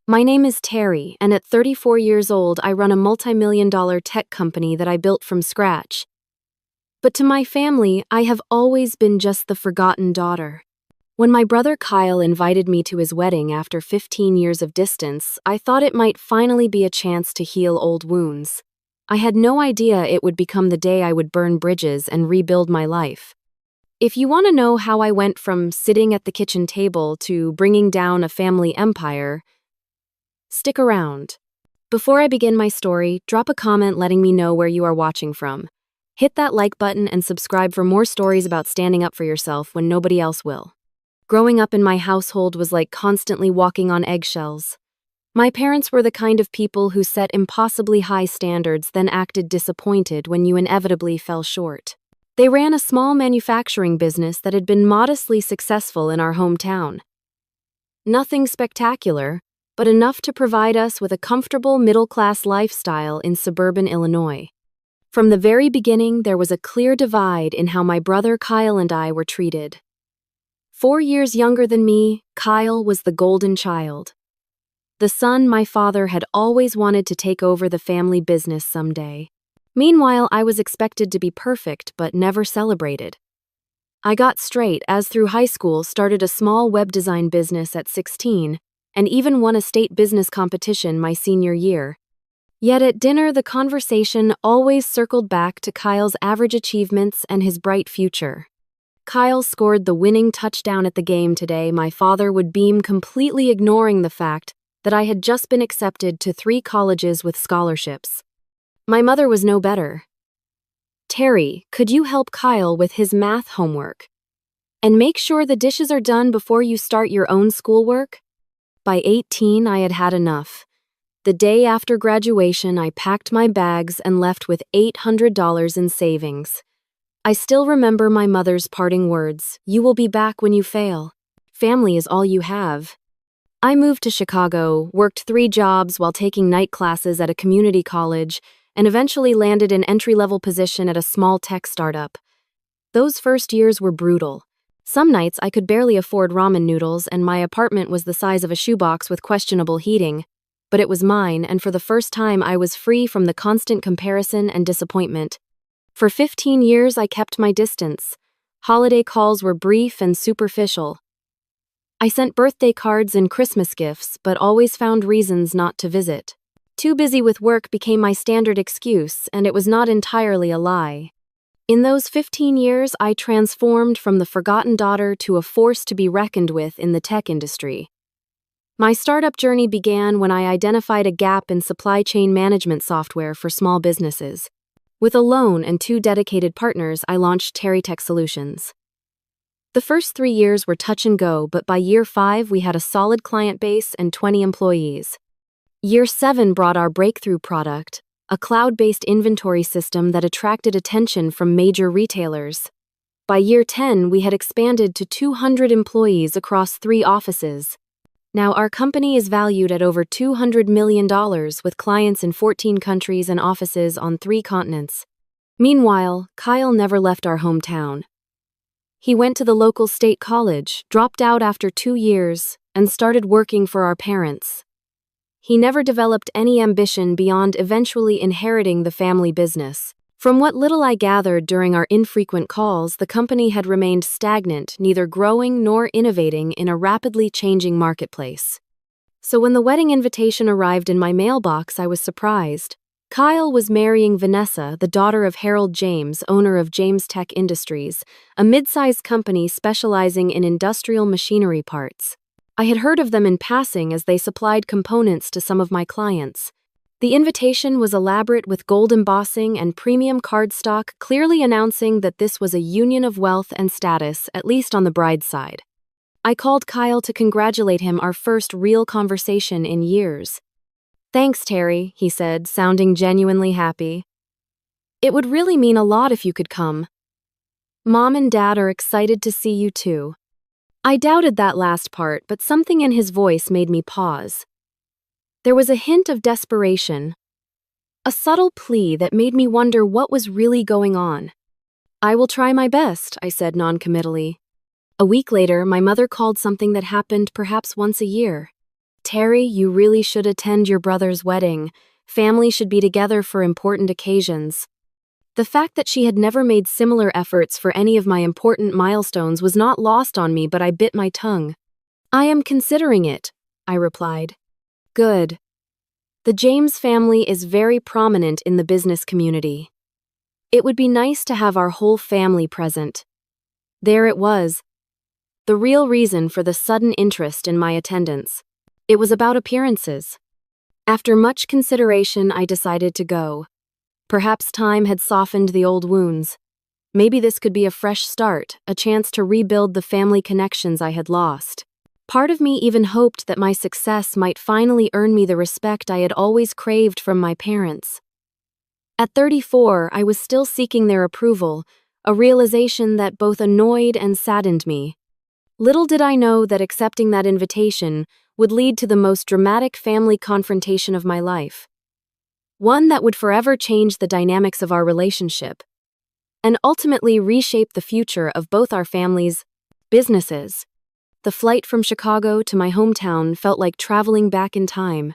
My name is Teri, and at 34 years old, I run a multi-million-dollar tech company that I built from scratch. But to my family, I have always been just the forgotten daughter. When my brother Kyle invited me to his wedding after 15 years of distance, I thought it might finally be a chance to heal old wounds. I had no idea it would become the day I would burn bridges and rebuild my life. If you want to know how I went from sitting at the kitchen table to bringing down a family empire, stick around. Before I begin my story, drop a comment letting me know where you are watching from. Hit that like button and subscribe for more stories about standing up for yourself when nobody else will. Growing up in my household was like constantly walking on eggshells. My parents were the kind of people who set impossibly high standards, then acted disappointed when you inevitably fell short. They ran a small manufacturing business that had been modestly successful in our hometown. Nothing spectacular, but enough to provide us with a comfortable middle-class lifestyle in suburban Illinois. From the very beginning, there was a clear divide in how my brother Kyle and I were treated. 4 years younger than me, Kyle was the golden child. The son my father had always wanted to take over the family business someday. Meanwhile, I was expected to be perfect but never celebrated. I got straight as through high school started a small web design business at 16, and even won a state business competition my senior year. Yet at dinner, the conversation always circled back to Kyle's average achievements and his bright future. Kyle scored the winning touchdown at the game today. My father would beam, completely ignoring the fact that I had just been accepted to 3 colleges with scholarships. My mother was no better. "Teri, could you help Kyle with his math homework? And make sure the dishes are done before you start your own schoolwork?" By 18, I had had enough. The day after graduation, I packed my bags and left with $800 in savings. I still remember my mother's parting words, "You will be back when you fail. Family is all you have." I moved to Chicago, worked 3 jobs while taking night classes at a community college, and eventually landed an entry-level position at a small tech startup. Those first years were brutal. Some nights I could barely afford ramen noodles, and my apartment was the size of a shoebox with questionable heating. But it was mine, and for the first time I was free from the constant comparison and disappointment. For 15 years I kept my distance. Holiday calls were brief and superficial. I sent birthday cards and Christmas gifts, but always found reasons not to visit. Too busy with work became my standard excuse, and it was not entirely a lie. In those 15 years, I transformed from the forgotten daughter to a force to be reckoned with in the tech industry. My startup journey began when I identified a gap in supply chain management software for small businesses. With a loan and 2 dedicated partners, I launched Teri Tech Solutions. The first 3 years were touch and go, but by year 5, we had a solid client base and 20 employees. Year 7 brought our breakthrough product, a cloud-based inventory system that attracted attention from major retailers. By year 10, we had expanded to 200 employees across 3 offices. Now, our company is valued at over $200 million with clients in 14 countries and offices on 3 continents. Meanwhile, Kyle never left our hometown. He went to the local state college, dropped out after 2 years, and started working for our parents. He never developed any ambition beyond eventually inheriting the family business. From what little I gathered during our infrequent calls, the company had remained stagnant, neither growing nor innovating in a rapidly changing marketplace. So when the wedding invitation arrived in my mailbox, I was surprised. Kyle was marrying Vanessa, the daughter of Harold James, owner of James Tech Industries, a mid-sized company specializing in industrial machinery parts. I had heard of them in passing as they supplied components to some of my clients. The invitation was elaborate with gold embossing and premium cardstock, clearly announcing that this was a union of wealth and status, at least on the bride's side. I called Kyle to congratulate him, our first real conversation in years. "Thanks, Teri," he said, sounding genuinely happy. "It would really mean a lot if you could come. Mom and Dad are excited to see you too." I doubted that last part, but something in his voice made me pause. There was a hint of desperation, a subtle plea that made me wonder what was really going on. "I will try my best," I said noncommittally. A week later, my mother called something that happened perhaps once a year. Teri, you really should attend your brother's wedding. Family should be together for important occasions. The fact that she had never made similar efforts for any of my important milestones was not lost on me, but I bit my tongue. I am considering it, I replied. Good. The James family is very prominent in the business community. It would be nice to have our whole family present. There it was. The real reason for the sudden interest in my attendance. It was about appearances. After much consideration, I decided to go. Perhaps time had softened the old wounds. Maybe this could be a fresh start, a chance to rebuild the family connections I had lost. Part of me even hoped that my success might finally earn me the respect I had always craved from my parents. At 34, I was still seeking their approval, a realization that both annoyed and saddened me. Little did I know that accepting that invitation would lead to the most dramatic family confrontation of my life. One that would forever change the dynamics of our relationship, and ultimately reshape the future of both our families' businesses. The flight from Chicago to my hometown felt like traveling back in time.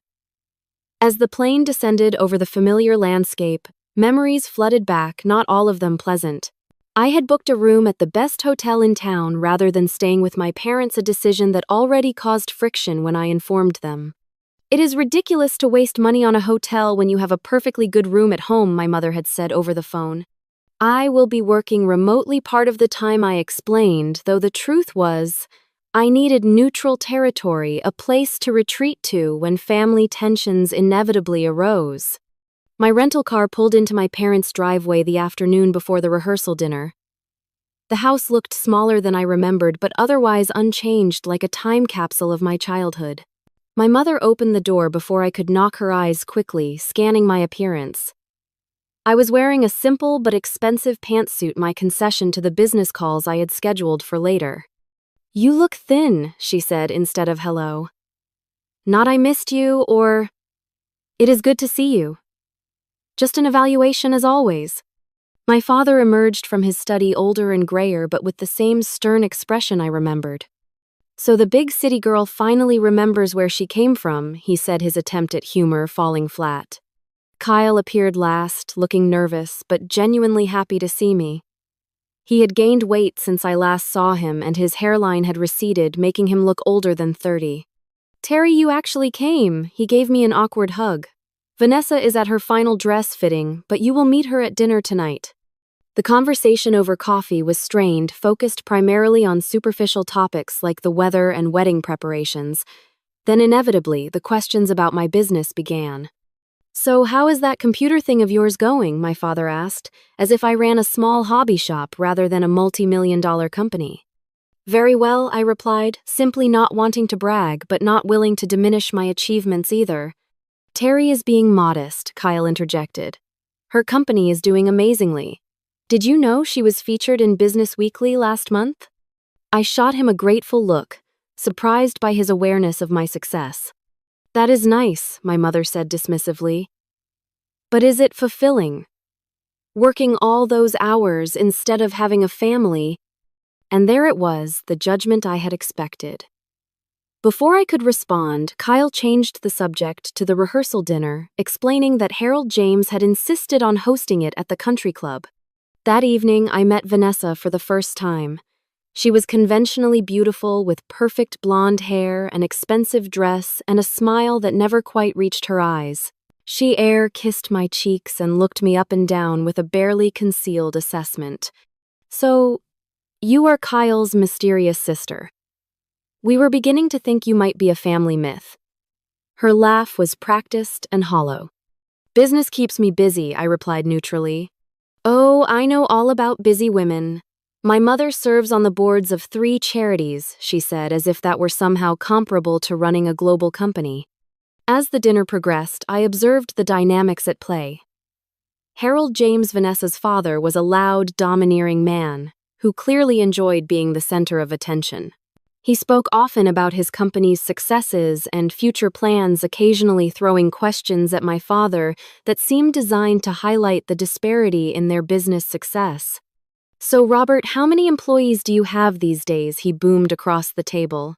As the plane descended over the familiar landscape, memories flooded back, not all of them pleasant. I had booked a room at the best hotel in town rather than staying with my parents, a decision that already caused friction when I informed them. It is ridiculous to waste money on a hotel when you have a perfectly good room at home, my mother had said over the phone. I will be working remotely part of the time, I explained, though the truth was, I needed neutral territory, a place to retreat to when family tensions inevitably arose. My rental car pulled into my parents' driveway the afternoon before the rehearsal dinner. The house looked smaller than I remembered, but otherwise unchanged, like a time capsule of my childhood. My mother opened the door before I could knock, her eyes quickly scanning my appearance. I was wearing a simple but expensive pantsuit, my concession to the business calls I had scheduled for later. You look thin, she said instead of hello. Not I missed you, or it is good to see you. Just an evaluation as always. My father emerged from his study older and grayer, but with the same stern expression I remembered. So the big city girl finally remembers where she came from, he said, his attempt at humor falling flat. Kyle appeared last, looking nervous, but genuinely happy to see me. He had gained weight since I last saw him, and his hairline had receded, making him look older than 30. Teri, you actually came, he gave me an awkward hug. Vanessa is at her final dress fitting, but you will meet her at dinner tonight. The conversation over coffee was strained, focused primarily on superficial topics like the weather and wedding preparations. Then inevitably, the questions about my business began. So how is that computer thing of yours going? My father asked, as if I ran a small hobby shop rather than a multi-million-dollar company. Very well, I replied, simply not wanting to brag, but not willing to diminish my achievements either. Teri is being modest, Kyle interjected. Her company is doing amazingly. Did you know she was featured in Business Weekly last month? I shot him a grateful look, surprised by his awareness of my success. That is nice, my mother said dismissively. But is it fulfilling? Working all those hours instead of having a family? And there it was, the judgment I had expected. Before I could respond, Kyle changed the subject to the rehearsal dinner, explaining that Harold James had insisted on hosting it at the country club. That evening, I met Vanessa for the first time. She was conventionally beautiful, with perfect blonde hair, an expensive dress, and a smile that never quite reached her eyes. She kissed my cheeks and looked me up and down with a barely concealed assessment. So, you are Kyle's mysterious sister. We were beginning to think you might be a family myth. Her laugh was practiced and hollow. Business keeps me busy, I replied neutrally. Oh, I know all about busy women. My mother serves on the boards of 3 charities, she said, as if that were somehow comparable to running a global company. As the dinner progressed, I observed the dynamics at play. Harold James, Vanessa's father, was a loud, domineering man who clearly enjoyed being the center of attention. He spoke often about his company's successes and future plans, occasionally throwing questions at my father that seemed designed to highlight the disparity in their business success. So, Robert, how many employees do you have these days? He boomed across the table.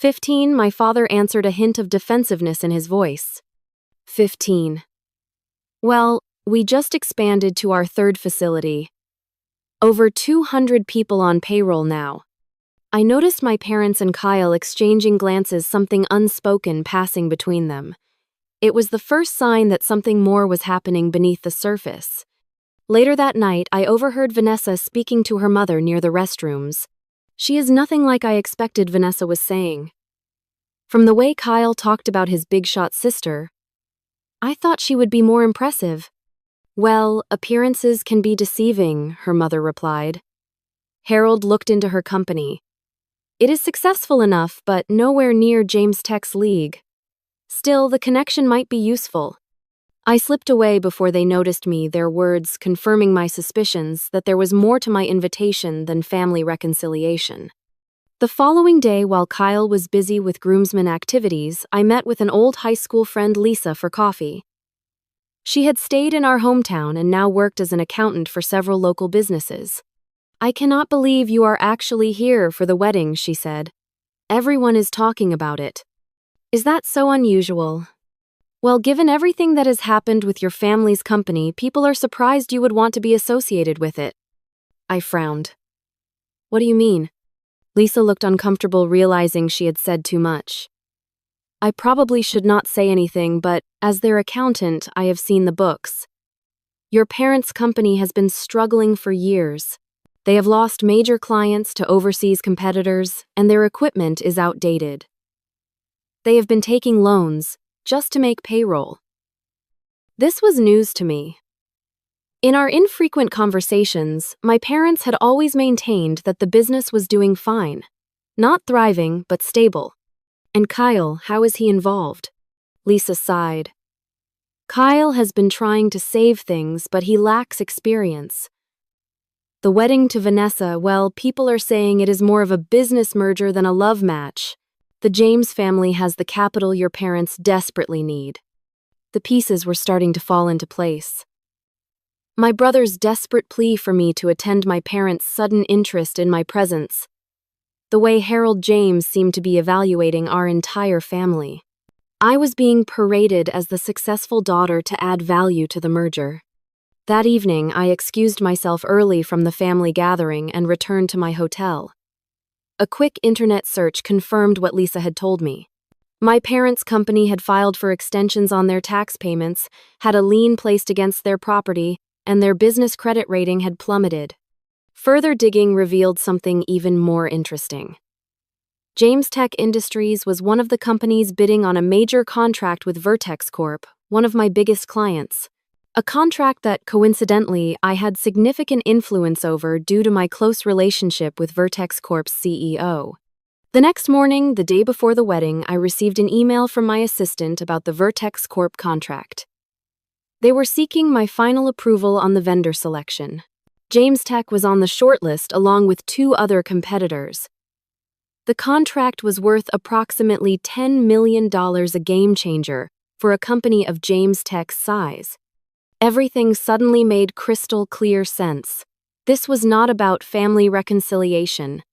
15, my father answered, a hint of defensiveness in his voice. 15. Well, we just expanded to our third facility. Over 200 people on payroll now. I noticed my parents and Kyle exchanging glances, something unspoken passing between them. It was the first sign that something more was happening beneath the surface. Later that night, I overheard Vanessa speaking to her mother near the restrooms. She is nothing like I expected, Vanessa was saying. From the way Kyle talked about his big-shot sister, I thought she would be more impressive. Well, appearances can be deceiving, her mother replied. Harold looked into her company. It is successful enough, but nowhere near James Tech's league. Still, the connection might be useful. I slipped away before they noticed me, their words confirming my suspicions that there was more to my invitation than family reconciliation. The following day, while Kyle was busy with groomsmen activities, I met with an old high school friend, Lisa, for coffee. She had stayed in our hometown and now worked as an accountant for several local businesses. I cannot believe you are actually here for the wedding, she said. Everyone is talking about it. Is that so unusual? Well, given everything that has happened with your family's company, people are surprised you would want to be associated with it. I frowned. What do you mean? Lisa looked uncomfortable, realizing she had said too much. I probably should not say anything, but as their accountant, I have seen the books. Your parents' company has been struggling for years. They have lost major clients to overseas competitors, and their equipment is outdated. They have been taking loans just to make payroll. This was news to me. In our infrequent conversations, my parents had always maintained that the business was doing fine. Not thriving, but stable. And Kyle, how is he involved? Lisa sighed. Kyle has been trying to save things, but he lacks experience. The wedding to Vanessa, well, people are saying it is more of a business merger than a love match. The James family has the capital your parents desperately need. The pieces were starting to fall into place. My brother's desperate plea for me to attend my parents' sudden interest in my presence. The way Harold James seemed to be evaluating our entire family. I was being paraded as the successful daughter to add value to the merger. That evening, I excused myself early from the family gathering and returned to my hotel. A quick internet search confirmed what Lisa had told me. My parents' company had filed for extensions on their tax payments, had a lien placed against their property, and their business credit rating had plummeted. Further digging revealed something even more interesting. James Tech Industries was one of the companies bidding on a major contract with Vertex Corp., one of my biggest clients. A contract that, coincidentally, I had significant influence over due to my close relationship with Vertex Corp's CEO. The next morning, the day before the wedding, I received an email from my assistant about the Vertex Corp contract. They were seeking my final approval on the vendor selection. James Tech was on the shortlist along with 2 other competitors. The contract was worth approximately $10 million, a game changer for a company of James Tech's size. Everything suddenly made crystal clear sense. This was not about family reconciliation.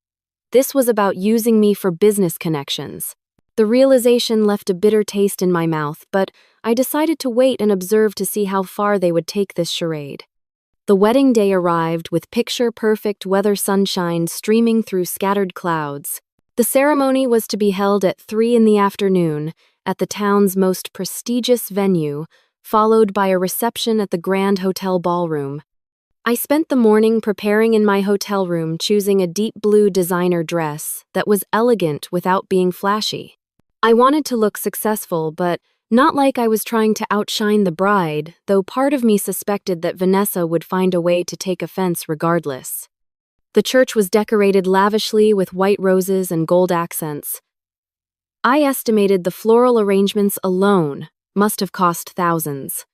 This was about using me for business connections. The realization left a bitter taste in my mouth, but I decided to wait and observe to see how far they would take this charade. The wedding day arrived with picture-perfect weather, sunshine streaming through scattered clouds. The ceremony was to be held at 3 p.m. at the town's most prestigious venue, followed by a reception at the Grand Hotel Ballroom. I spent the morning preparing in my hotel room, choosing a deep blue designer dress that was elegant without being flashy. I wanted to look successful, but not like I was trying to outshine the bride, though part of me suspected that Vanessa would find a way to take offense regardless. The church was decorated lavishly with white roses and gold accents. I estimated the floral arrangements alone must have cost thousands.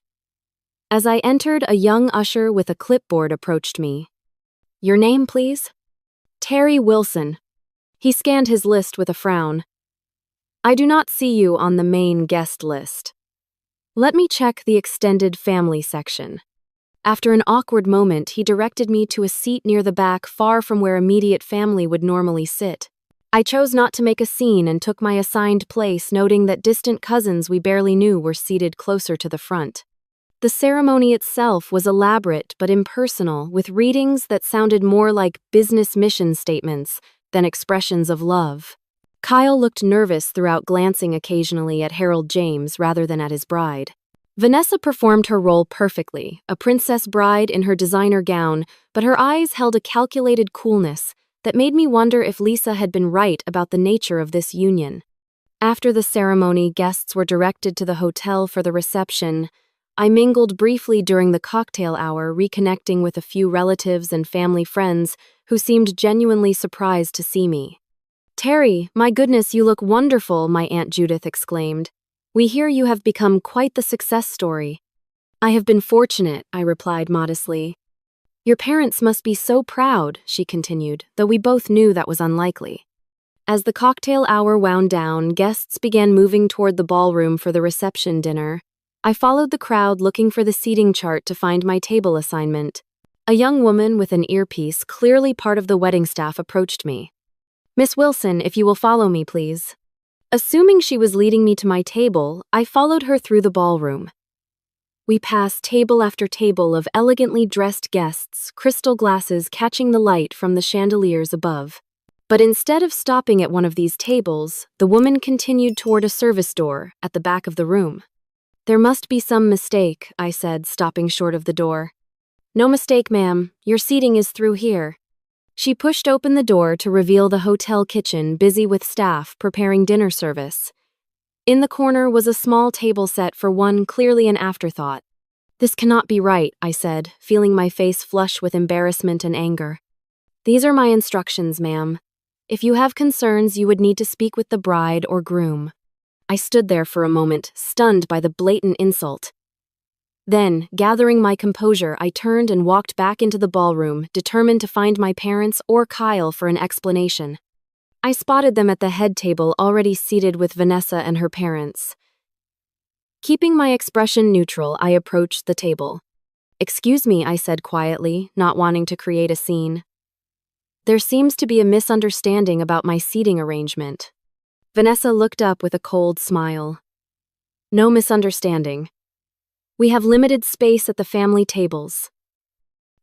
As I entered, a young usher with a clipboard approached me. Your name, please? Teri Wilson. He scanned his list with a frown. I do not see you on the main guest list. Let me check the extended family section. After an awkward moment, he directed me to a seat near the back, far from where immediate family would normally sit. I chose not to make a scene and took my assigned place, noting that distant cousins we barely knew were seated closer to the front. The ceremony itself was elaborate but impersonal, with readings that sounded more like business mission statements than expressions of love. Kyle looked nervous throughout, glancing occasionally at Harold James rather than at his bride. Vanessa performed her role perfectly, a princess bride in her designer gown, but her eyes held a calculated coolness that made me wonder if Lisa had been right about the nature of this union. After the ceremony, guests were directed to the hotel for the reception. I mingled briefly during the cocktail hour, reconnecting with a few relatives and family friends who seemed genuinely surprised to see me. "Teri, my goodness, you look wonderful," my Aunt Judith exclaimed. "We hear you have become quite the success story." "I have been fortunate," I replied modestly. "Your parents must be so proud," she continued, though we both knew that was unlikely. As the cocktail hour wound down, guests began moving toward the ballroom for the reception dinner. I followed the crowd, looking for the seating chart to find my table assignment. A young woman with an earpiece, clearly part of the wedding staff, approached me. "Miss Wilson, if you will follow me, please." Assuming she was leading me to my table, I followed her through the ballroom. We passed table after table of elegantly dressed guests, crystal glasses catching the light from the chandeliers above. But instead of stopping at one of these tables, the woman continued toward a service door at the back of the room. "There must be some mistake," I said, stopping short of the door. "No mistake, ma'am. Your seating is through here." She pushed open the door to reveal the hotel kitchen, busy with staff preparing dinner service. In the corner was a small table set for one, clearly an afterthought. "This cannot be right," I said, feeling my face flush with embarrassment and anger. "These are my instructions, ma'am. If you have concerns, you would need to speak with the bride or groom." I stood there for a moment, stunned by the blatant insult. Then, gathering my composure, I turned and walked back into the ballroom, determined to find my parents or Kyle for an explanation. I spotted them at the head table, already seated with Vanessa and her parents. Keeping my expression neutral, I approached the table. "Excuse me," I said quietly, not wanting to create a scene. "There seems to be a misunderstanding about my seating arrangement." Vanessa looked up with a cold smile. "No misunderstanding. We have limited space at the family tables."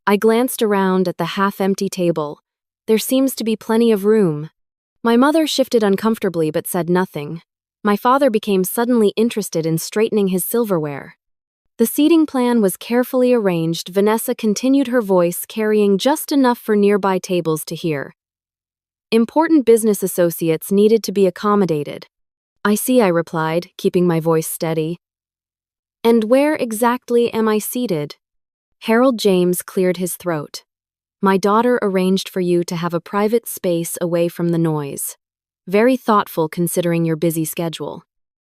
I glanced around at the half-empty table. There seems to be plenty of room. My mother shifted uncomfortably but said nothing. My father became suddenly interested in straightening his silverware. The seating plan was carefully arranged. Vanessa continued, her voice carrying just enough for nearby tables to hear. "Important business associates needed to be accommodated." "I see," I replied, keeping my voice steady. "And where exactly am I seated?" Harold James cleared his throat. "My daughter arranged for you to have a private space away from the noise. Very thoughtful considering your busy schedule."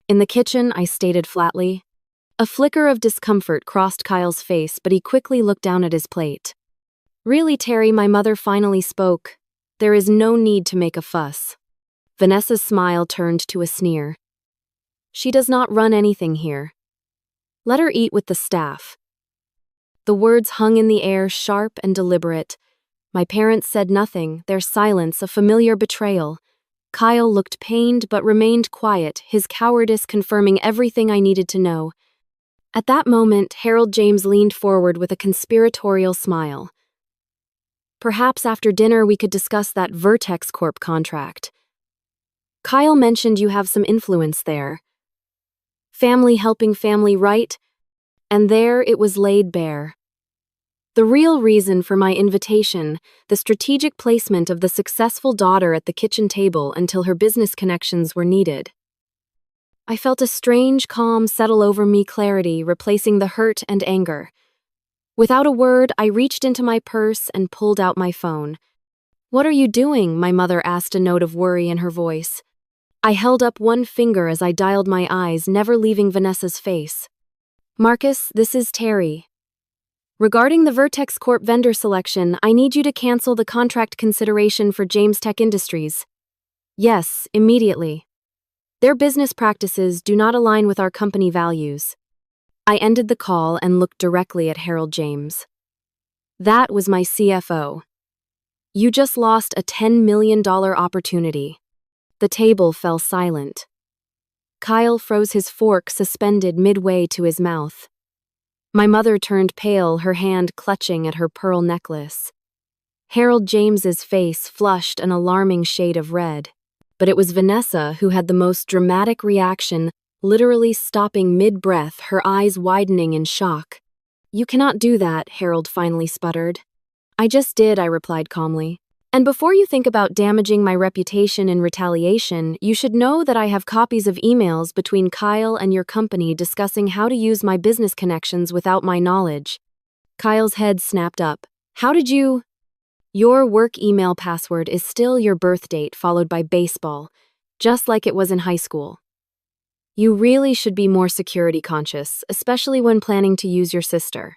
"In the kitchen," I stated flatly. A flicker of discomfort crossed Kyle's face, but he quickly looked down at his plate. "Really, Teri," my mother finally spoke. "There is no need to make a fuss." Vanessa's smile turned to a sneer. "She does not run anything here. Let her eat with the staff." The words hung in the air, sharp and deliberate. My parents said nothing, their silence a familiar betrayal. Kyle looked pained but remained quiet, his cowardice confirming everything I needed to know. At that moment, Harold James leaned forward with a conspiratorial smile. "Perhaps after dinner we could discuss that Vertex Corp contract. Kyle mentioned you have some influence there. Family helping family, right?" And there it was laid bare. The real reason for my invitation, the strategic placement of the successful daughter at the kitchen table until her business connections were needed. I felt a strange calm settle over me, clarity replacing the hurt and anger. Without a word, I reached into my purse and pulled out my phone. "What are you doing?" my mother asked, a note of worry in her voice. I held up one finger as I dialed my eyes, never leaving Vanessa's face. "Marcus, this is Teri. Regarding the Vertex Corp vendor selection, I need you to cancel the contract consideration for James Tech Industries." "Yes, immediately. Their business practices do not align with our company values." I ended the call and looked directly at Harold James. "That was my CFO. You just lost a $10 million opportunity." The table fell silent. Kyle froze his fork suspended midway to his mouth. My mother turned pale, her hand clutching at her pearl necklace. Harold James's face flushed an alarming shade of red. But it was Vanessa who had the most dramatic reaction, literally stopping mid-breath, her eyes widening in shock. "You cannot do that," Harold finally sputtered. "I just did," I replied calmly. "And before you think about damaging my reputation in retaliation, you should know that I have copies of emails between Kyle and your company discussing how to use my business connections without my knowledge." Kyle's head snapped up. "How did you—" "Your work email password is still your birth date followed by baseball, just like it was in high school. You really should be more security conscious, especially when planning to use your sister."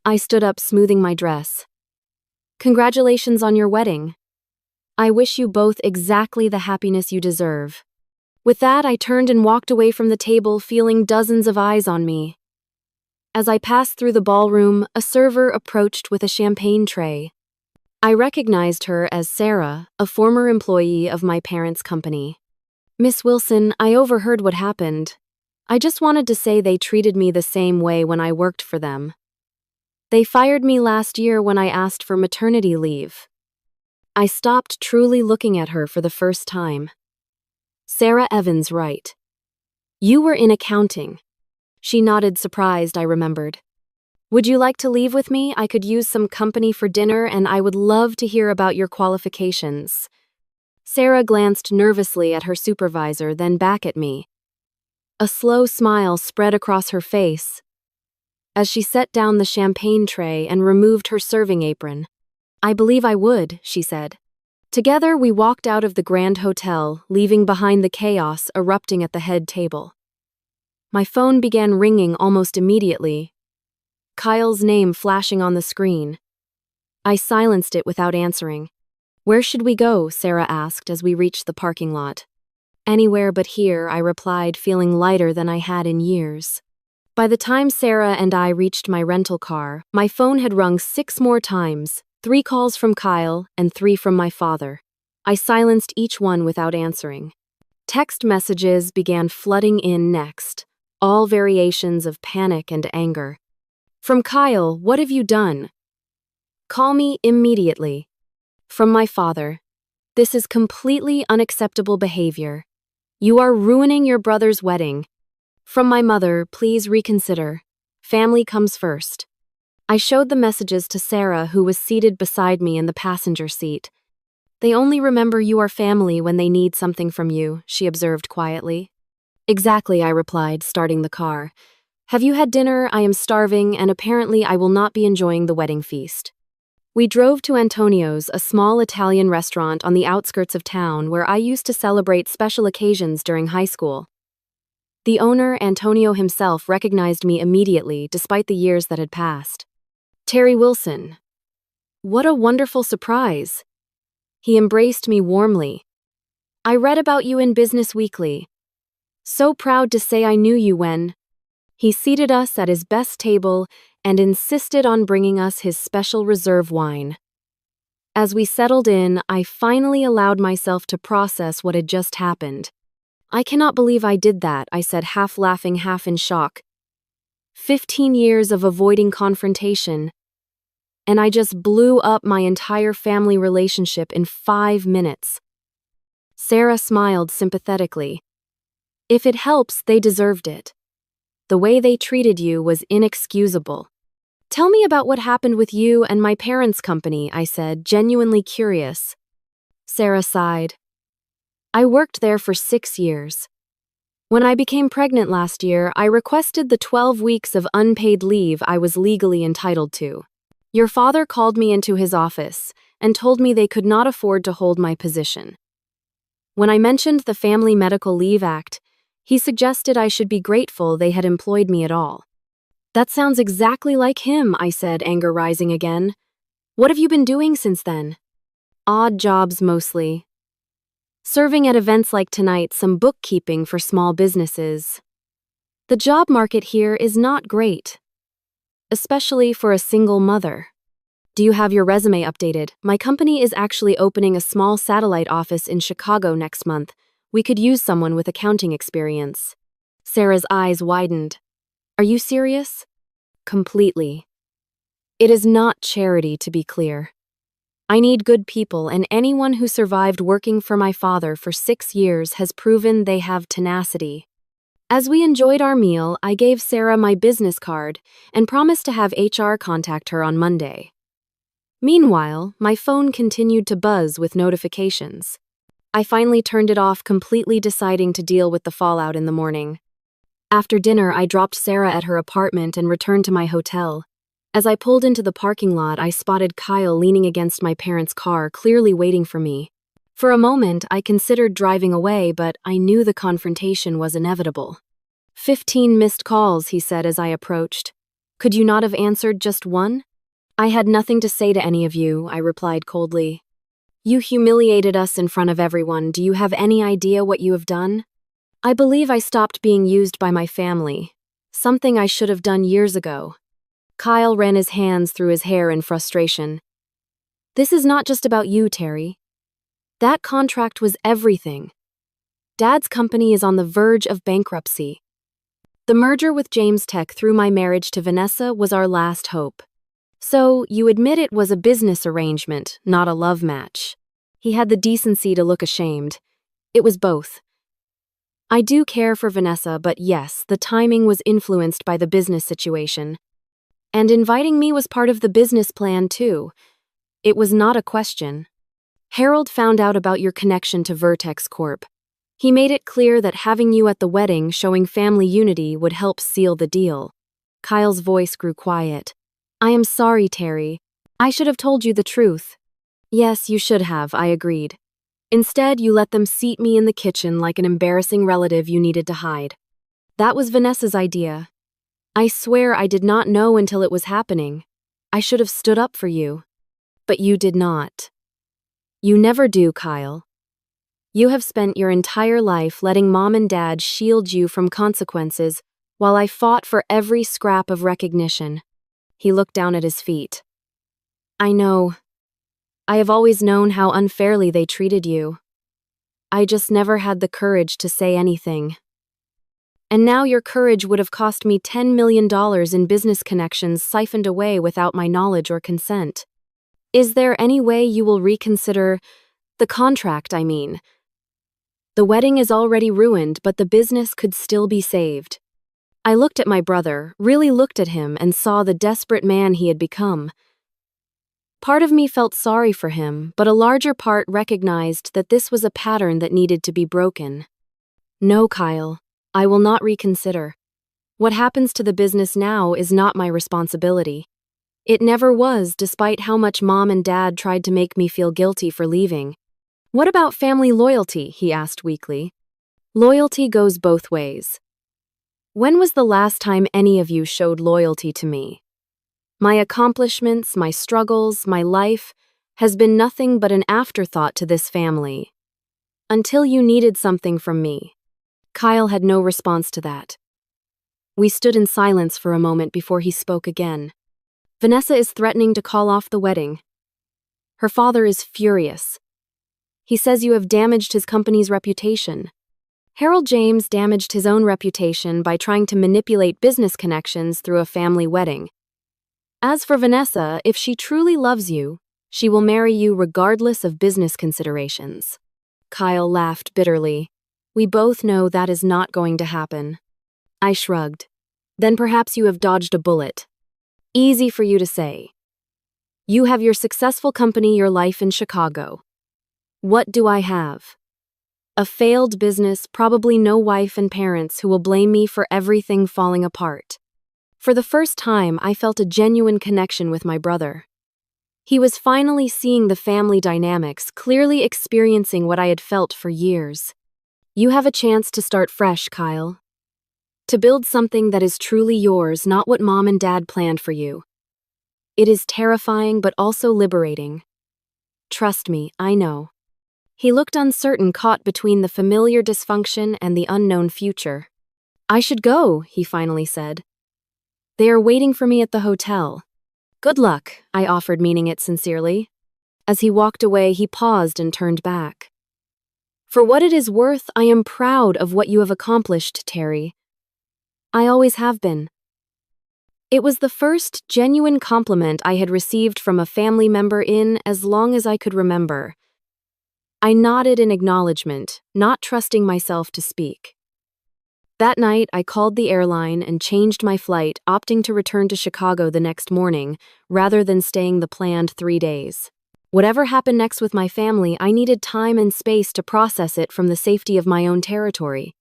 I stood up, smoothing my dress. "Congratulations on your wedding. I wish you both exactly the happiness you deserve." With that, I turned and walked away from the table, feeling dozens of eyes on me. As I passed through the ballroom, a server approached with a champagne tray. I recognized her as Sarah, a former employee of my parents' company. "Miss Wilson, I overheard what happened. I just wanted to say they treated me the same way when I worked for them. They fired me last year when I asked for maternity leave." I stopped, truly looking at her for the first time. "Sarah Evans, right? You were in accounting." She nodded, surprised, I remembered. "Would you like to leave with me? I could use some company for dinner, and I would love to hear about your qualifications." Sarah glanced nervously at her supervisor, then back at me. A slow smile spread across her face as she set down the champagne tray and removed her serving apron. "I believe I would," she said. Together, we walked out of the Grand Hotel, leaving behind the chaos erupting at the head table. My phone began ringing almost immediately, Kyle's name flashing on the screen. I silenced it without answering. "Where should we go?" Sarah asked as we reached the parking lot. "Anywhere but here," I replied, feeling lighter than I had in years. By the time Sarah and I reached my rental car, my phone had rung 6 more times, 3 calls from Kyle and 3 from my father. I silenced each one without answering. Text messages began flooding in next, all variations of panic and anger. From Kyle, "What have you done? Call me immediately." From my father, "This is completely unacceptable behavior. You are ruining your brother's wedding." From my mother, "Please reconsider. Family comes first." I showed the messages to Sarah, who was seated beside me in the passenger seat. "They only remember you are family when they need something from you," she observed quietly. "Exactly," I replied, starting the car. "Have you had dinner? I am starving, and apparently I will not be enjoying the wedding feast." We drove to Antonio's, a small Italian restaurant on the outskirts of town where I used to celebrate special occasions during high school. The owner, Antonio himself, recognized me immediately despite the years that had passed. "Teri Wilson. What a wonderful surprise." He embraced me warmly. "I read about you in Business Weekly. So proud to say I knew you when—" He seated us at his best table and insisted on bringing us his special reserve wine. As we settled in, I finally allowed myself to process what had just happened. "I cannot believe I did that," I said, half laughing, half in shock. 15 years of avoiding confrontation, and I just blew up my entire family relationship in 5 minutes. Sarah smiled sympathetically. "If it helps, they deserved it. The way they treated you was inexcusable." "Tell me about what happened with you and my parents' company," I said, genuinely curious. Sarah sighed. "I worked there for 6 years. When I became pregnant last year, I requested the 12 weeks of unpaid leave I was legally entitled to. Your father called me into his office and told me they could not afford to hold my position. When I mentioned the Family Medical Leave Act, he suggested I should be grateful they had employed me at all." "That sounds exactly like him," I said, anger rising again. "What have you been doing since then?" "Odd jobs mostly. Serving at events like tonight, some bookkeeping for small businesses. The job market here is not great, especially for a single mother." "Do you have your resume updated? My company is actually opening a small satellite office in Chicago next month. We could use someone with accounting experience. Sarah's eyes widened. Are you serious? Completely. It is not charity, to be clear. I need good people, and anyone who survived working for my father for 6 years has proven they have tenacity. As we enjoyed our meal, I gave Sarah my business card and promised to have HR contact her on Monday. Meanwhile, my phone continued to buzz with notifications. I finally turned it off, completely deciding to deal with the fallout in the morning. After dinner, I dropped Sarah at her apartment and returned to my hotel. As I pulled into the parking lot, I spotted Kyle leaning against my parents' car, clearly waiting for me. For a moment, I considered driving away, but I knew the confrontation was inevitable. 15 missed calls, he said as I approached. Could you not have answered just one? I had nothing to say to any of you, I replied coldly. You humiliated us in front of everyone. Do you have any idea what you have done? I believe I stopped being used by my family, something I should have done years ago. Kyle ran his hands through his hair in frustration. This is not just about you, Teri. That contract was everything. Dad's company is on the verge of bankruptcy. The merger with James Tech through my marriage to Vanessa was our last hope. So, you admit it was a business arrangement, not a love match. He had the decency to look ashamed. It was both. I do care for Vanessa, but yes, the timing was influenced by the business situation. And inviting me was part of the business plan, too. It was not a question. Harold found out about your connection to Vertex Corp. He made it clear that having you at the wedding, showing family unity, would help seal the deal. Kyle's voice grew quiet. I am sorry, Teri. I should have told you the truth. Yes, you should have, I agreed. Instead, you let them seat me in the kitchen like an embarrassing relative you needed to hide. That was Vanessa's idea. I swear I did not know until it was happening. I should have stood up for you. But you did not. You never do, Kyle. You have spent your entire life letting Mom and Dad shield you from consequences while I fought for every scrap of recognition. He looked down at his feet. I know. I have always known how unfairly they treated you. I just never had the courage to say anything. And now your courage would have cost me $10 million in business connections siphoned away without my knowledge or consent. Is there any way you will reconsider the contract, I mean? The wedding is already ruined, but the business could still be saved. I looked at my brother, really looked at him, and saw the desperate man he had become. Part of me felt sorry for him, but a larger part recognized that this was a pattern that needed to be broken. No, Kyle, I will not reconsider. What happens to the business now is not my responsibility. It never was, despite how much Mom and Dad tried to make me feel guilty for leaving. What about family loyalty? He asked weakly. Loyalty goes both ways. When was the last time any of you showed loyalty to me? My accomplishments, my struggles, my life has been nothing but an afterthought to this family. Until you needed something from me. Kyle had no response to that. We stood in silence for a moment before he spoke again. Vanessa is threatening to call off the wedding. Her father is furious. He says you have damaged his company's reputation. Harold James damaged his own reputation by trying to manipulate business connections through a family wedding. As for Vanessa, if she truly loves you, she will marry you regardless of business considerations. Kyle laughed bitterly. We both know that is not going to happen. I shrugged. Then perhaps you have dodged a bullet. Easy for you to say. You have your successful company, your life in Chicago. What do I have? A failed business, probably no wife and parents who will blame me for everything falling apart. For the first time, I felt a genuine connection with my brother. He was finally seeing the family dynamics, clearly experiencing what I had felt for years. You have a chance to start fresh, Kyle. To build something that is truly yours, not what Mom and Dad planned for you. It is terrifying but also liberating. Trust me, I know. He looked uncertain, caught between the familiar dysfunction and the unknown future. I should go, he finally said. They are waiting for me at the hotel. Good luck, I offered, meaning it sincerely. As he walked away, he paused and turned back. For what it is worth, I am proud of what you have accomplished, Teri. I always have been. It was the first genuine compliment I had received from a family member in as long as I could remember. I nodded in acknowledgement, not trusting myself to speak. That night, I called the airline and changed my flight, opting to return to Chicago the next morning, rather than staying the planned 3 days. Whatever happened next with my family, I needed time and space to process it from the safety of my own territory.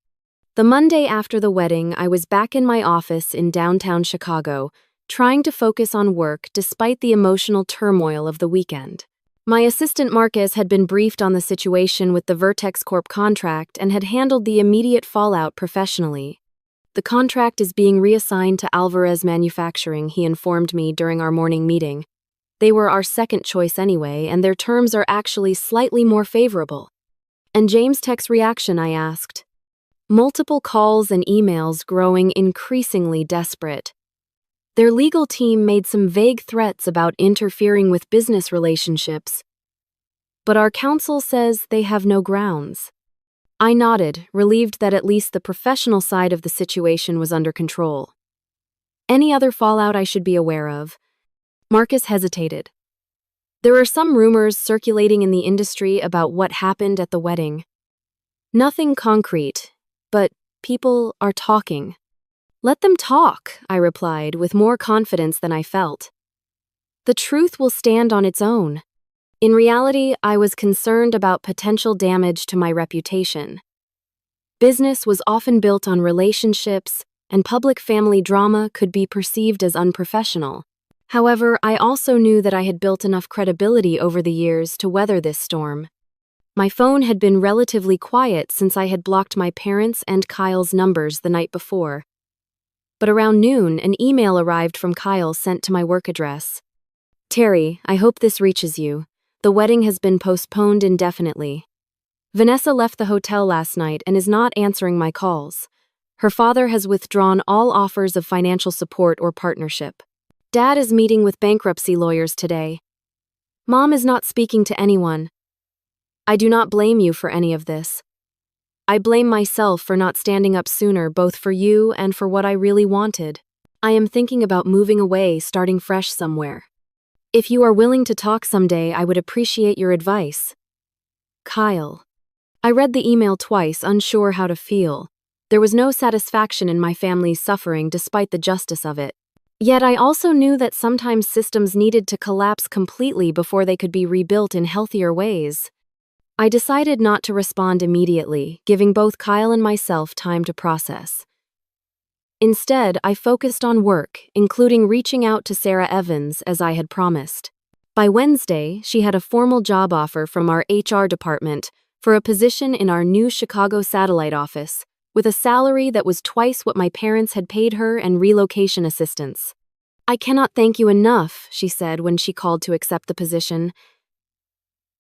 The Monday after the wedding, I was back in my office in downtown Chicago, trying to focus on work despite the emotional turmoil of the weekend. My assistant Marcus had been briefed on the situation with the Vertex Corp contract and had handled the immediate fallout professionally. The contract is being reassigned to Alvarez Manufacturing, he informed me during our morning meeting. They were our second choice anyway, and their terms are actually slightly more favorable. And James Tech's reaction, I asked. Multiple calls and emails growing increasingly desperate. Their legal team made some vague threats about interfering with business relationships, but our counsel says they have no grounds. I nodded, relieved that at least the professional side of the situation was under control. Any other fallout I should be aware of? Marcus hesitated. There are some rumors circulating in the industry about what happened at the wedding. Nothing concrete, but people are talking. Let them talk, I replied with more confidence than I felt. The truth will stand on its own. In reality, I was concerned about potential damage to my reputation. Business was often built on relationships, and public family drama could be perceived as unprofessional. However, I also knew that I had built enough credibility over the years to weather this storm. My phone had been relatively quiet since I had blocked my parents' and Kyle's numbers the night before. But around noon, an email arrived from Kyle sent to my work address. Teri, I hope this reaches you. The wedding has been postponed indefinitely. Vanessa left the hotel last night and is not answering my calls. Her father has withdrawn all offers of financial support or partnership. Dad is meeting with bankruptcy lawyers today. Mom is not speaking to anyone. I do not blame you for any of this. I blame myself for not standing up sooner, both for you and for what I really wanted. I am thinking about moving away, starting fresh somewhere. If you are willing to talk someday, I would appreciate your advice. Kyle. I read the email twice, unsure how to feel. There was no satisfaction in my family's suffering despite the justice of it. Yet I also knew that sometimes systems needed to collapse completely before they could be rebuilt in healthier ways. I decided not to respond immediately, giving both Kyle and myself time to process. Instead, I focused on work, including reaching out to Sarah Evans as I had promised. By Wednesday, she had a formal job offer from our HR department for a position in our new Chicago satellite office, with a salary that was twice what my parents had paid her and relocation assistance. I cannot thank you enough, she said when she called to accept the position.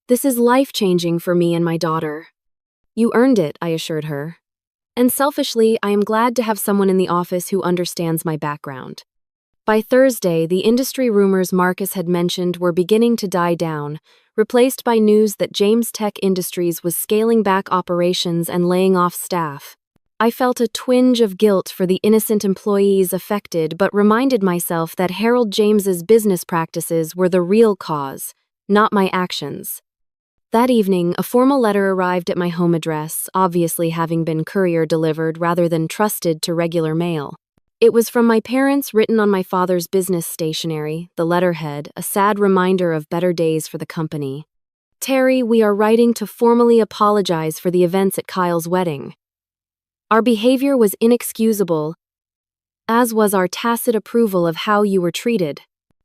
This is life-changing for me and my daughter. You earned it, I assured her. And selfishly, I am glad to have someone in the office who understands my background. By Thursday, the industry rumors Marcus had mentioned were beginning to die down, replaced by news that James Tech Industries was scaling back operations and laying off staff. I felt a twinge of guilt for the innocent employees affected, but reminded myself that Harold James's business practices were the real cause, not my actions. That evening, a formal letter arrived at my home address, obviously having been courier-delivered rather than trusted to regular mail. It was from my parents, written on my father's business stationery, the letterhead, a sad reminder of better days for the company. Teri, we are writing to formally apologize for the events at Kyle's wedding. Our behavior was inexcusable, as was our tacit approval of how you were treated.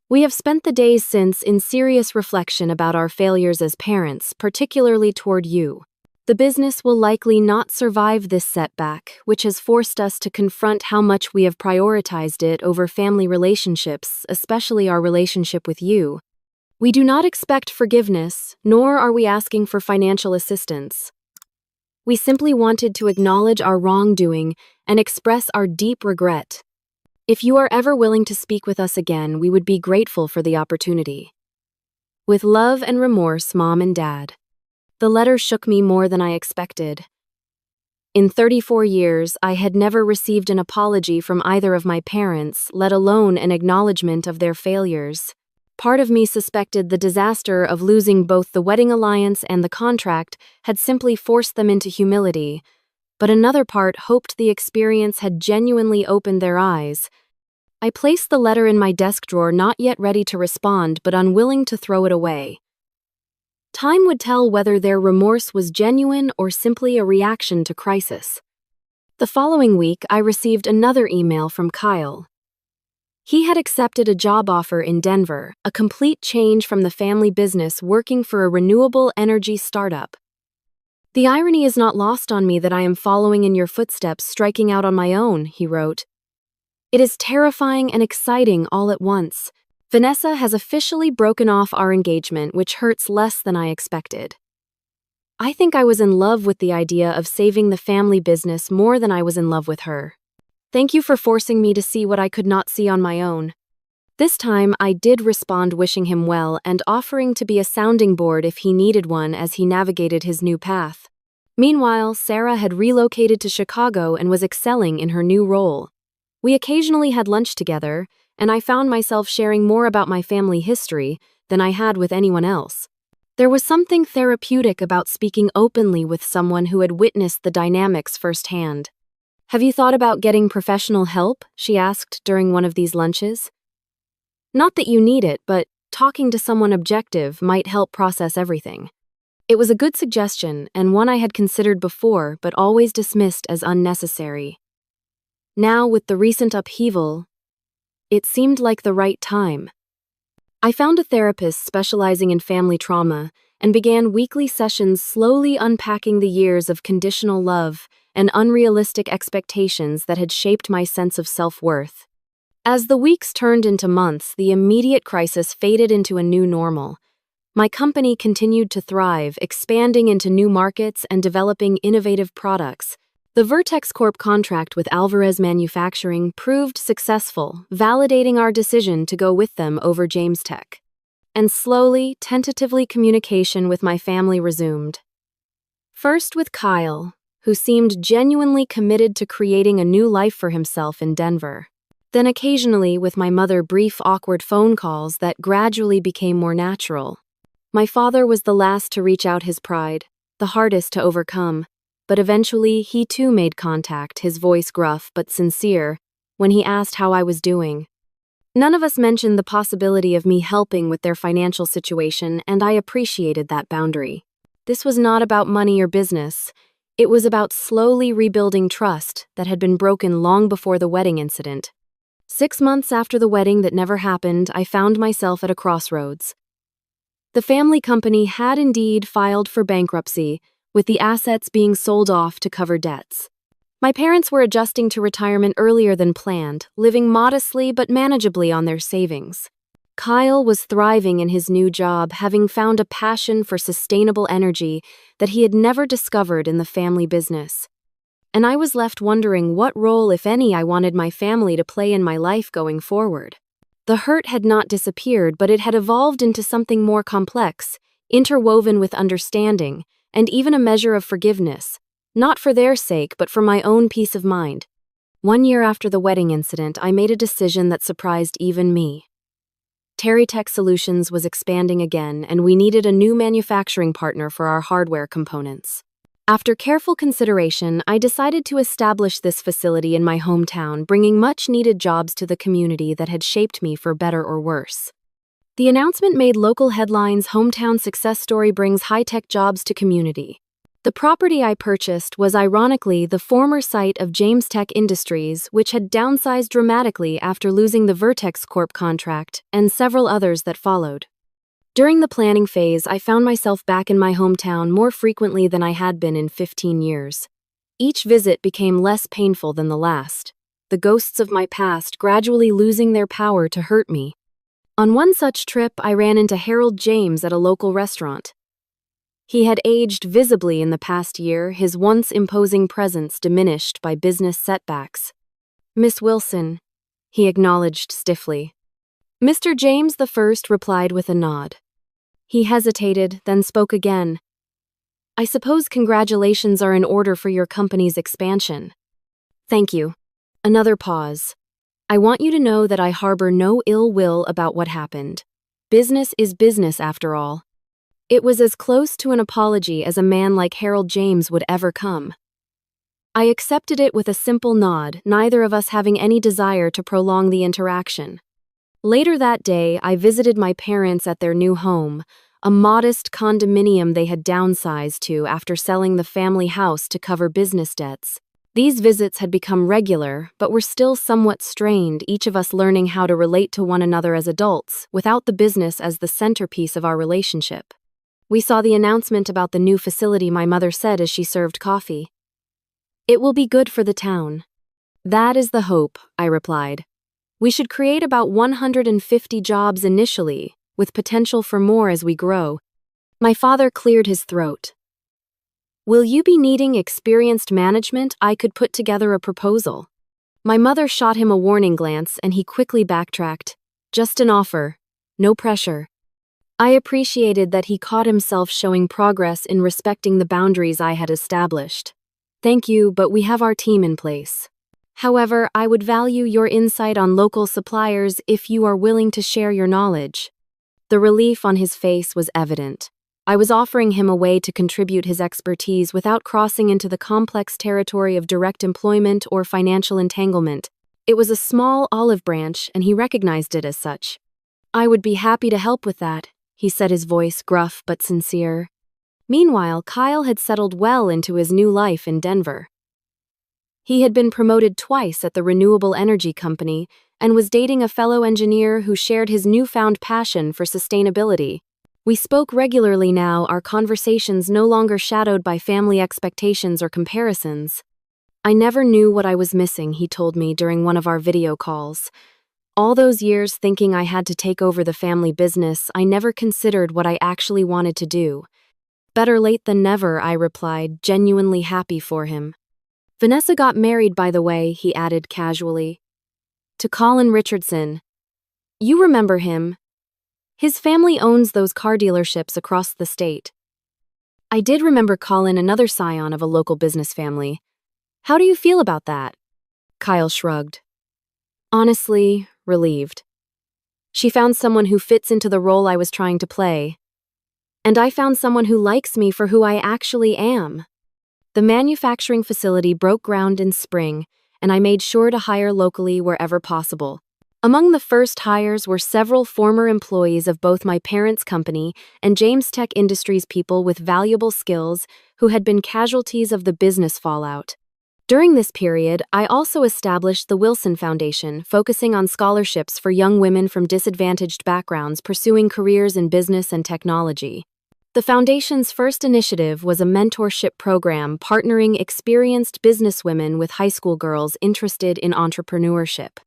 We have spent the days since in serious reflection about our failures as parents, particularly toward you. The business will likely not survive this setback, which has forced us to confront how much we have prioritized it over family relationships, especially our relationship with you. We do not expect forgiveness, nor are we asking for financial assistance. We simply wanted to acknowledge our wrongdoing and express our deep regret. If you are ever willing to speak with us again, we would be grateful for the opportunity. With love and remorse, Mom and Dad. The letter shook me more than I expected. In 34 years, I had never received an apology from either of my parents, let alone an acknowledgement of their failures. Part of me suspected the disaster of losing both the wedding alliance and the contract had simply forced them into humility, but another part hoped the experience had genuinely opened their eyes. I placed the letter in my desk drawer, not yet ready to respond, but unwilling to throw it away. Time would tell whether their remorse was genuine or simply a reaction to crisis. The following week, I received another email from Kyle. He had accepted a job offer in Denver, a complete change from the family business working for a renewable energy startup. The irony is not lost on me that I am following in your footsteps, striking out on my own, he wrote. It is terrifying and exciting all at once. Vanessa has officially broken off our engagement, which hurts less than I expected. I think I was in love with the idea of saving the family business more than I was in love with her. Thank you for forcing me to see what I could not see on my own. This time, I did respond, wishing him well and offering to be a sounding board if he needed one as he navigated his new path. Meanwhile, Sarah had relocated to Chicago and was excelling in her new role. We occasionally had lunch together, and I found myself sharing more about my family history than I had with anyone else. There was something therapeutic about speaking openly with someone who had witnessed the dynamics firsthand. Have you thought about getting professional help? She asked during one of these lunches. Not that you need it, but talking to someone objective might help process everything. It was a good suggestion and one I had considered before but always dismissed as unnecessary. Now, with the recent upheaval, it seemed like the right time. I found a therapist specializing in family trauma and began weekly sessions slowly unpacking the years of conditional love and unrealistic expectations that had shaped my sense of self-worth. As the weeks turned into months, the immediate crisis faded into a new normal. My company continued to thrive, expanding into new markets and developing innovative products. The Vertex Corp contract with Alvarez Manufacturing proved successful, validating our decision to go with them over James Tech. And slowly, tentatively, communication with my family resumed. First with Kyle, who seemed genuinely committed to creating a new life for himself in Denver. Then occasionally with my mother, brief, awkward phone calls that gradually became more natural. My father was the last to reach out, his pride, the hardest to overcome. But eventually, he too made contact, his voice gruff but sincere, when he asked how I was doing. None of us mentioned the possibility of me helping with their financial situation, and I appreciated that boundary. This was not about money or business. It was about slowly rebuilding trust that had been broken long before the wedding incident. 6 months after the wedding that never happened, I found myself at a crossroads. The family company had indeed filed for bankruptcy, with the assets being sold off to cover debts. My parents were adjusting to retirement earlier than planned, living modestly but manageably on their savings. Kyle was thriving in his new job, having found a passion for sustainable energy that he had never discovered in the family business. And I was left wondering what role, if any, I wanted my family to play in my life going forward. The hurt had not disappeared, but it had evolved into something more complex, interwoven with understanding, and even a measure of forgiveness, not for their sake but for my own peace of mind. 1 year after the wedding incident, I made a decision that surprised even me. Teri Tech Solutions was expanding again, and we needed a new manufacturing partner for our hardware components. After careful consideration, I decided to establish this facility in my hometown, bringing much-needed jobs to the community that had shaped me for better or worse. The announcement made local headlines. Hometown success story brings high-tech jobs to community. The property I purchased was ironically the former site of James Tech Industries, which had downsized dramatically after losing the Vertex Corp contract and several others that followed. During the planning phase, I found myself back in my hometown more frequently than I had been in 15 years. Each visit became less painful than the last, the ghosts of my past gradually losing their power to hurt me. On one such trip, I ran into Harold James at a local restaurant. He had aged visibly in the past year, his once imposing presence diminished by business setbacks. "Miss Wilson," he acknowledged stiffly. Mr. James I replied with a nod. He hesitated, then spoke again. I suppose congratulations are in order for your company's expansion. Thank you. Another pause. I want you to know that I harbor no ill will about what happened. Business is business after all. It was as close to an apology as a man like Harold James would ever come. I accepted it with a simple nod, neither of us having any desire to prolong the interaction. Later that day, I visited my parents at their new home, a modest condominium they had downsized to after selling the family house to cover business debts. These visits had become regular, but were still somewhat strained, each of us learning how to relate to one another as adults, without the business as the centerpiece of our relationship. We saw the announcement about the new facility, my mother said as she served coffee. It will be good for the town. That is the hope, I replied. We should create about 150 jobs initially, with potential for more as we grow. My father cleared his throat. Will you be needing experienced management? I could put together a proposal. My mother shot him a warning glance and he quickly backtracked. Just an offer. No pressure. I appreciated that he caught himself showing progress in respecting the boundaries I had established. Thank you, but we have our team in place. However, I would value your insight on local suppliers if you are willing to share your knowledge. The relief on his face was evident. I was offering him a way to contribute his expertise without crossing into the complex territory of direct employment or financial entanglement. It was a small olive branch, and he recognized it as such. I would be happy to help with that, he said, his voice gruff but sincere. Meanwhile, Kyle had settled well into his new life in Denver. He had been promoted twice at the renewable energy company and was dating a fellow engineer who shared his newfound passion for sustainability. We spoke regularly now, our conversations no longer shadowed by family expectations or comparisons. I never knew what I was missing, he told me during one of our video calls. All those years thinking I had to take over the family business, I never considered what I actually wanted to do. Better late than never, I replied, genuinely happy for him. Vanessa got married, by the way, he added casually. To Colin Richardson. You remember him. His family owns those car dealerships across the state. I did remember Colin, another scion of a local business family. How do you feel about that? Kyle shrugged. Honestly, relieved. She found someone who fits into the role I was trying to play. And I found someone who likes me for who I actually am. The manufacturing facility broke ground in spring, and I made sure to hire locally wherever possible. Among the first hires were several former employees of both my parents' company and James Tech Industries, people with valuable skills who had been casualties of the business fallout. During this period, I also established the Wilson Foundation, focusing on scholarships for young women from disadvantaged backgrounds pursuing careers in business and technology. The foundation's first initiative was a mentorship program partnering experienced businesswomen with high school girls interested in entrepreneurship.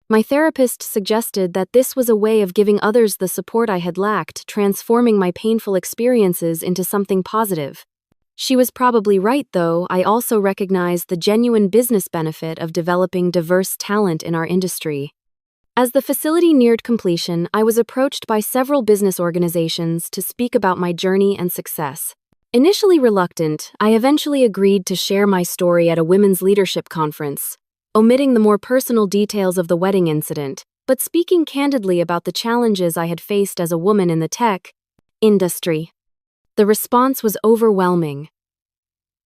My therapist suggested that this was a way of giving others the support I had lacked, transforming my painful experiences into something positive. She was probably right, though. I also recognized the genuine business benefit of developing diverse talent in our industry. As the facility neared completion, I was approached by several business organizations to speak about my journey and success. Initially reluctant, I eventually agreed to share my story at a women's leadership conference, omitting the more personal details of the wedding incident, but speaking candidly about the challenges I had faced as a woman in the tech industry. The response was overwhelming.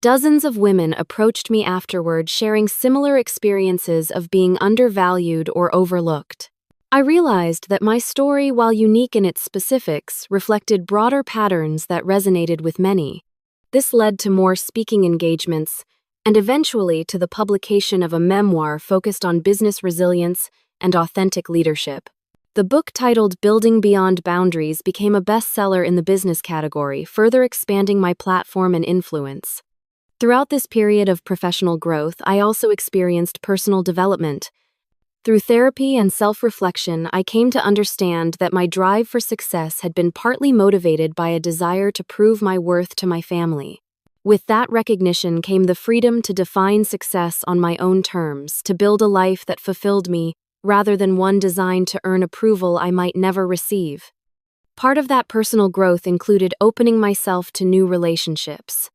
Dozens of women approached me afterward, sharing similar experiences of being undervalued or overlooked. I realized that my story, while unique in its specifics, reflected broader patterns that resonated with many. This led to more speaking engagements, and eventually to the publication of a memoir focused on business resilience and authentic leadership. The book, titled Building Beyond Boundaries, became a bestseller in the business category, further expanding my platform and influence. Throughout this period of professional growth, I also experienced personal development. Through therapy and self-reflection, I came to understand that my drive for success had been partly motivated by a desire to prove my worth to my family. With that recognition came the freedom to define success on my own terms, to build a life that fulfilled me, rather than one designed to earn approval I might never receive. Part of that personal growth included opening myself to new relationships.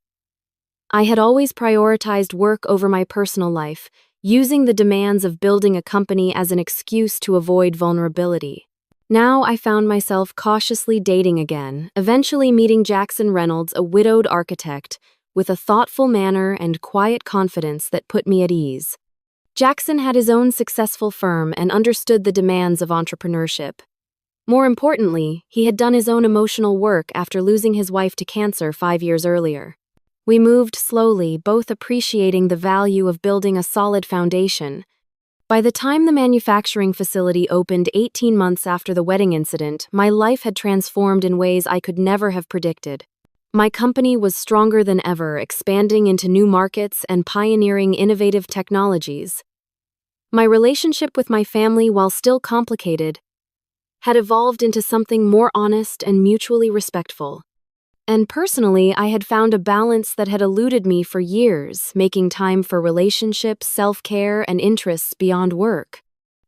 I had always prioritized work over my personal life, using the demands of building a company as an excuse to avoid vulnerability. Now I found myself cautiously dating again, eventually meeting Jackson Reynolds, a widowed architect, with a thoughtful manner and quiet confidence that put me at ease. Jackson had his own successful firm and understood the demands of entrepreneurship. More importantly, he had done his own emotional work after losing his wife to cancer 5 years earlier. We moved slowly, both appreciating the value of building a solid foundation. By the time the manufacturing facility opened 18 months after the wedding incident, my life had transformed in ways I could never have predicted. My company was stronger than ever, expanding into new markets and pioneering innovative technologies. My relationship with my family, while still complicated, had evolved into something more honest and mutually respectful. And personally, I had found a balance that had eluded me for years, making time for relationships, self-care, and interests beyond work.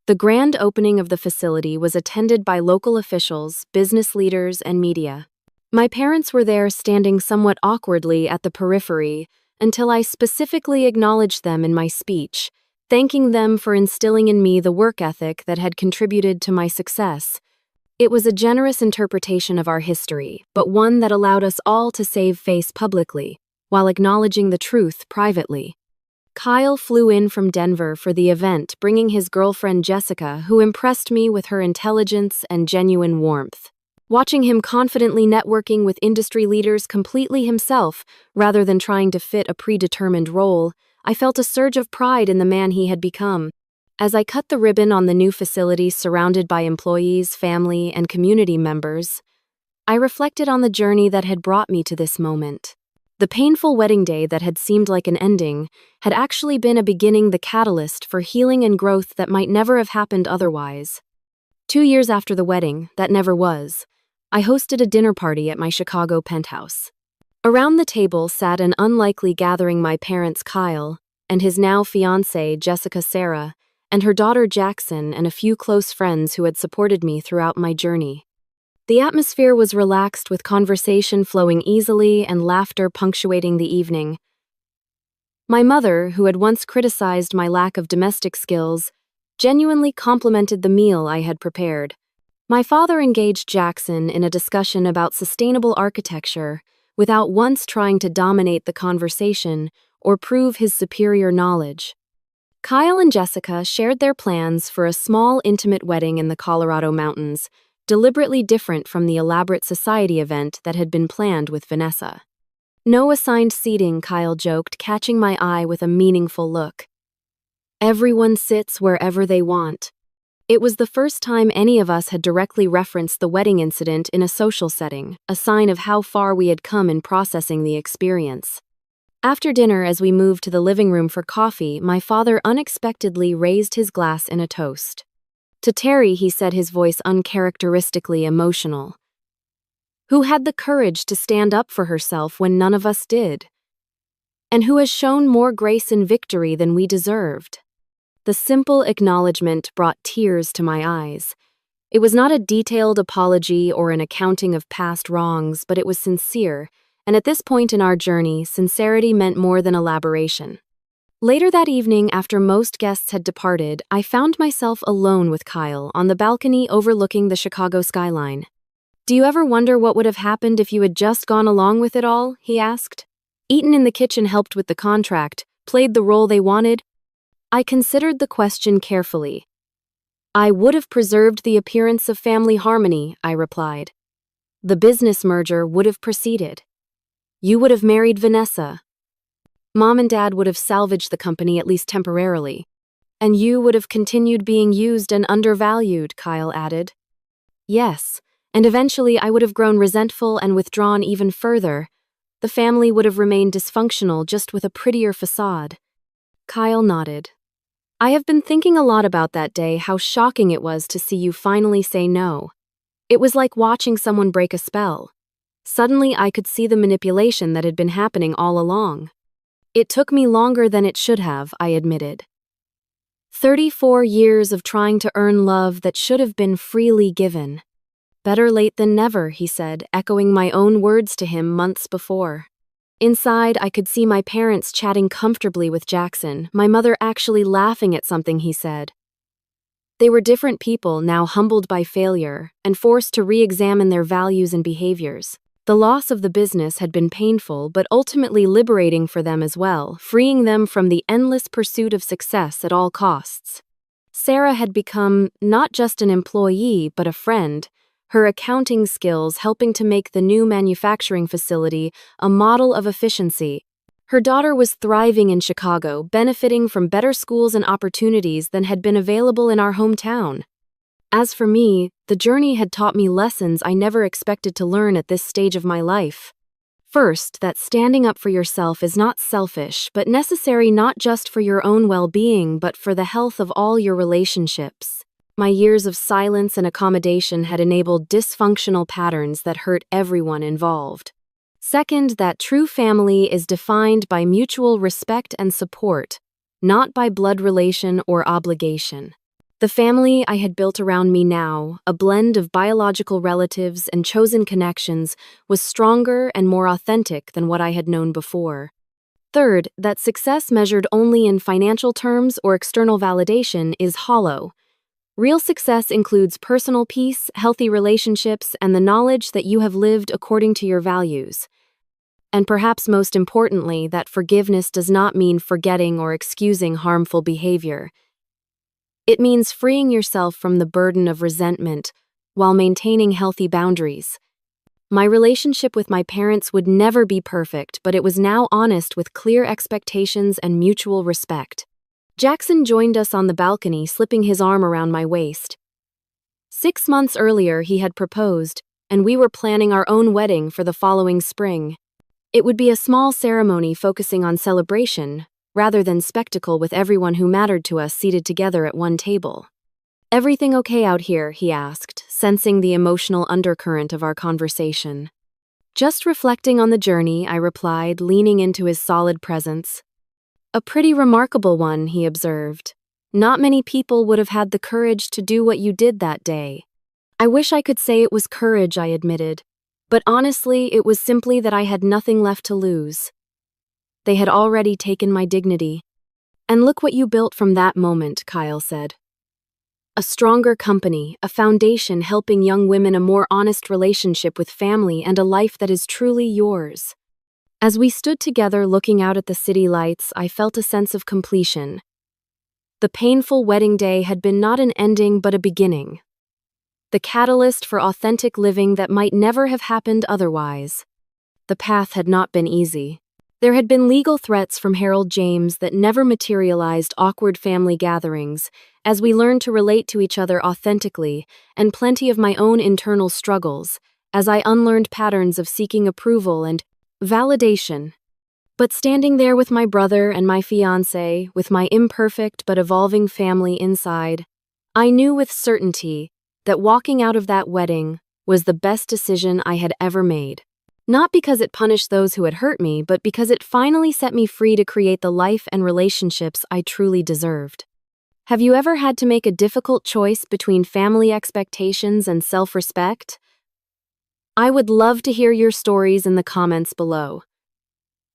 The grand opening of the facility was attended by local officials, business leaders, and media. My parents were there, standing somewhat awkwardly at the periphery, until I specifically acknowledged them in my speech, thanking them for instilling in me the work ethic that had contributed to my success. It was a generous interpretation of our history, but one that allowed us all to save face publicly, while acknowledging the truth privately. Kyle flew in from Denver for the event, bringing his girlfriend Jessica, who impressed me with her intelligence and genuine warmth. Watching him confidently networking with industry leaders completely himself, rather than trying to fit a predetermined role, I felt a surge of pride in the man he had become. As I cut the ribbon on the new facility surrounded by employees, family, and community members, I reflected on the journey that had brought me to this moment. The painful wedding day that had seemed like an ending had actually been a beginning, the catalyst for healing and growth that might never have happened otherwise. 2 years after the wedding, that never was, I hosted a dinner party at my Chicago penthouse. Around the table sat an unlikely gathering: my parents Kyle, and his now fiancée Jessica Sarah, and her daughter Jackson, and a few close friends who had supported me throughout my journey. The atmosphere was relaxed, with conversation flowing easily and laughter punctuating the evening. My mother, who had once criticized my lack of domestic skills, genuinely complimented the meal I had prepared. My father engaged Jackson in a discussion about sustainable architecture, without once trying to dominate the conversation or prove his superior knowledge. Kyle and Jessica shared their plans for a small, intimate wedding in the Colorado mountains, deliberately different from the elaborate society event that had been planned with Vanessa. "No assigned seating," Kyle joked, catching my eye with a meaningful look. "Everyone sits wherever they want." It was the first time any of us had directly referenced the wedding incident in a social setting, a sign of how far we had come in processing the experience. After dinner, as we moved to the living room for coffee, my father unexpectedly raised his glass in a toast. "To Teri," he said, his voice uncharacteristically emotional, "who had the courage to stand up for herself when none of us did, and who has shown more grace and victory than we deserved." The simple acknowledgement brought tears to my eyes. It was not a detailed apology or an accounting of past wrongs, but it was sincere. And at this point in our journey, sincerity meant more than elaboration. Later that evening, after most guests had departed, I found myself alone with Kyle on the balcony overlooking the Chicago skyline. "Do you ever wonder what would have happened if you had just gone along with it all?" he asked. "Eaton in the kitchen helped with the contract, played the role they wanted." I considered the question carefully. "I would have preserved the appearance of family harmony," I replied. "The business merger would have proceeded. You would have married Vanessa. Mom and Dad would have salvaged the company, at least temporarily. And you would have continued being used and undervalued," Kyle added. "Yes, and eventually I would have grown resentful and withdrawn even further. The family would have remained dysfunctional, just with a prettier facade." Kyle nodded. "I have been thinking a lot about that day, how shocking it was to see you finally say no. It was like watching someone break a spell. Suddenly I could see the manipulation that had been happening all along. It took me longer than it should have," I admitted. 34 years of trying to earn love that should have been freely given. "Better late than never," he said, echoing my own words to him months before. Inside, I could see my parents chatting comfortably with Jackson, my mother actually laughing at something he said. They were different people, now humbled by failure, and forced to re-examine their values and behaviors. The loss of the business had been painful, but ultimately liberating for them as well, freeing them from the endless pursuit of success at all costs. Sarah had become not just an employee, but a friend, her accounting skills helping to make the new manufacturing facility a model of efficiency. Her daughter was thriving in Chicago, benefiting from better schools and opportunities than had been available in our hometown. As for me, the journey had taught me lessons I never expected to learn at this stage of my life. First, that standing up for yourself is not selfish, but necessary not just for your own well-being, but for the health of all your relationships. My years of silence and accommodation had enabled dysfunctional patterns that hurt everyone involved. Second, that true family is defined by mutual respect and support, not by blood relation or obligation. The family I had built around me now, a blend of biological relatives and chosen connections, was stronger and more authentic than what I had known before. Third, that success measured only in financial terms or external validation is hollow. Real success includes personal peace, healthy relationships, and the knowledge that you have lived according to your values. And perhaps most importantly, that forgiveness does not mean forgetting or excusing harmful behavior. It means freeing yourself from the burden of resentment while maintaining healthy boundaries. My relationship with my parents would never be perfect, but it was now honest with clear expectations and mutual respect. Jackson joined us on the balcony, slipping his arm around my waist. 6 months earlier, he had proposed, and we were planning our own wedding for the following spring. It would be a small ceremony focusing on celebration, rather than spectacle, with everyone who mattered to us seated together at one table. "Everything okay out here?" he asked, sensing the emotional undercurrent of our conversation. "Just reflecting on the journey," I replied, leaning into his solid presence. "A pretty remarkable one," he observed. "Not many people would have had the courage to do what you did that day." "I wish I could say it was courage," I admitted. But honestly, it was simply that I had nothing left to lose. They had already taken my dignity. "And look what you built from that moment," Kyle said. "A stronger company, a foundation helping young women a more honest relationship with family and a life that is truly yours." As we stood together looking out at the city lights, I felt a sense of completion. The painful wedding day had been not an ending but a beginning. The catalyst for authentic living that might never have happened otherwise. The path had not been easy. There had been legal threats from Harold James that never materialized, awkward family gatherings, as we learned to relate to each other authentically, and plenty of my own internal struggles, as I unlearned patterns of seeking approval and validation. But standing there with my brother and my fiancé, with my imperfect but evolving family inside, I knew with certainty that walking out of that wedding was the best decision I had ever made. Not because it punished those who had hurt me, but because it finally set me free to create the life and relationships I truly deserved. Have you ever had to make a difficult choice between family expectations and self-respect? I would love to hear your stories in the comments below.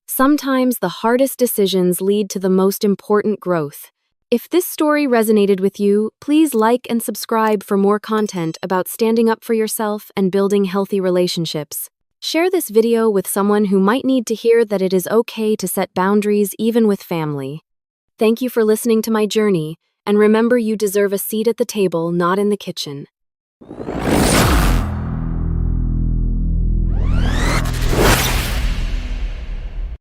Sometimes the hardest decisions lead to the most important growth. If this story resonated with you, please like and subscribe for more content about standing up for yourself and building healthy relationships. Share this video with someone who might need to hear that it is okay to set boundaries even with family. Thank you for listening to my journey, and remember, you deserve a seat at the table, not in the kitchen.